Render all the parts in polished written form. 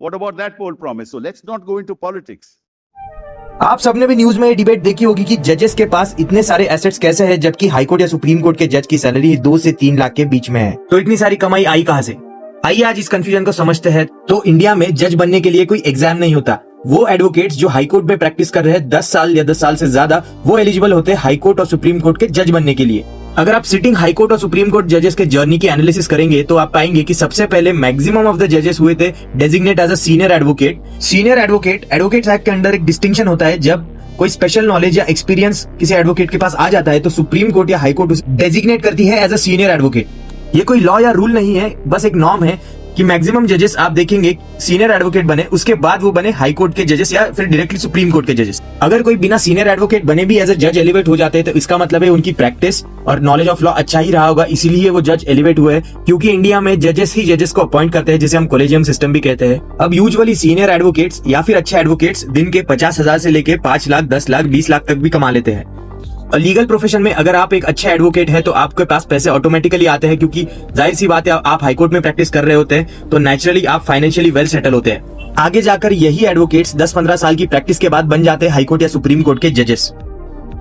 What about that poll promise? So let's not go into politics. आप सबने भी news में ये डिबेट देखी होगी कि जजेस के पास इतने सारे एसेट्स कैसे हैं, जबकि हाई कोर्ट या सुप्रीम कोर्ट के जज की सैलरी 2 से 3 लाख के बीच में है। तो इतनी सारी कमाई आई कहां से? आइए आज इस कंफ्यूजन को समझते हैं। तो इंडिया में जज बनने के लिए कोई एग्जाम नहीं होता। वो एडवोकेट्स जो हाई कोर्ट में प्रैक्टिस कर रहे हैं 10 साल या 10 साल से ज्यादा, वो एलिजिबल होते हैं हाई कोर्ट और सुप्रीम कोर्ट के जज बनने के लिए। अगर आप सिटिंग हाई कोर्ट और सुप्रीम कोर्ट जजेस के जर्नी की एनालिसिस करेंगे तो आप पाएंगे कि सबसे पहले मैक्सिमम ऑफ द जजेस हुए थे designate as a senior advocate. Senior advocates act के अंडर एक डिस्टिंक्शन होता है, जब कोई स्पेशल नॉलेज या एक्सपीरियंस किसी एडवोकेट के पास आ जाता है तो सुप्रीम कोर्ट या हाई कोर्ट उसे डेजिग्नेट करती है एज अ सीनियर एडवोकेट। ये कोई लॉ या रूल नहीं है, बस एक नॉर्म है कि मैक्सिमम जजेस आप देखेंगे सीनियर एडवोकेट बने, उसके बाद वो बने हाई कोर्ट के जजेस या फिर डायरेक्टली सुप्रीम कोर्ट के जजेस। अगर कोई बिना सीनियर एडवोकेट बने भी एज अ जज एलिवेट हो जाते हैं तो इसका मतलब है उनकी प्रैक्टिस और नॉलेज ऑफ लॉ अच्छा ही रहा होगा, इसीलिए वो जज एलिवेट हुए। क्योंकि इंडिया में जजेस ही जजेस को अपॉइंट करते हैं, जिसे हम कॉलेजियम सिस्टम भी कहते हैं। अब यूजुअली सीनियर एडवोकेट्स या फिर अच्छे एडवोकेट्स दिन के 50,000 से लेके 5 लाख, 10 लाख, 20 लाख तक भी कमा लेते हैं। लीगल प्रोफेशन में अगर आप एक अच्छे एडवोकेट है तो आपके पास पैसे ऑटोमेटिकली आते हैं, क्योंकि जाहिर सी बात है आप हाई कोर्ट में प्रैक्टिस कर रहे होते हैं तो नेचुरली आप फाइनेंशियली वेल सेटल होते हैं। आगे जाकर यही एडवोकेट्स 10-15 साल की प्रैक्टिस के बाद बन जाते हैं हाई कोर्ट या सुप्रीम कोर्ट के जजेस।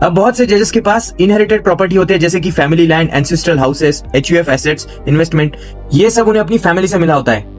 अब बहुत से जजेस के पास इनहेरिटेड प्रॉपर्टी होते हैं, जैसे कि family land, ancestral houses, HUF assets, investment, ये सब उन्हें अपनी फैमिली से मिला होता है।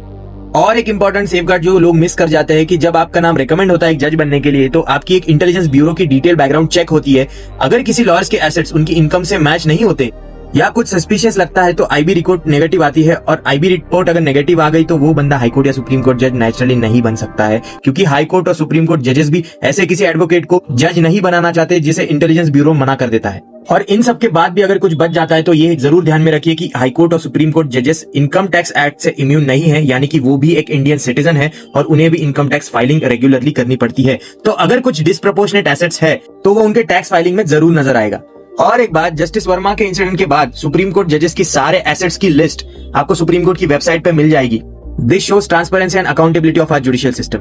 और एक इंपॉर्टेंट सेफगार्ड जो लोग मिस कर जाते हैं कि जब आपका नाम रिकमेंड होता है एक जज बनने के लिए तो आपकी एक इंटेलिजेंस ब्यूरो की डिटेल बैकग्राउंड चेक होती है। अगर किसी लॉयर्स के एसेट्स उनकी इनकम से मैच नहीं होते या कुछ सस्पिशियस लगता है तो IB रिपोर्ट नेगेटिव आती है, और IB रिपोर्ट अगर नेगेटिव आ गई तो वो बंदा हाई कोर्ट या सुप्रीम कोर्ट जज नेचुरली नहीं बन सकता है, क्योंकि हाई कोर्ट और सुप्रीम कोर्ट जजेस भी ऐसे किसी एडवोकेट को जज नहीं बनाना चाहते जिसे इंटेलिजेंस ब्यूरो मना कर देता है। और इन सब के बाद भी अगर कुछ बच जाता है तो ये जरूर ध्यान में रखिए कि हाई कोर्ट और सुप्रीम कोर्ट जजेस इनकम टैक्स एक्ट से इम्यून नहीं है, यानी कि वो भी एक इंडियन सिटीजन है और उन्हें भी इनकम टैक्स फाइलिंग रेगुलरली करनी पड़ती है। तो अगर कुछ डिस्प्रोपोर्शनेट एसेट्स है तो वो उनके टैक्स फाइलिंग में जरूर नजर आएगा। और एक बात, जस्टिस वर्मा के इंसिडेंट के बाद सुप्रीम कोर्ट जजेस की सारे एसेट्स की लिस्ट आपको सुप्रीम कोर्ट की वेबसाइट पे मिल जाएगी। This shows transparency and accountability of our judicial system.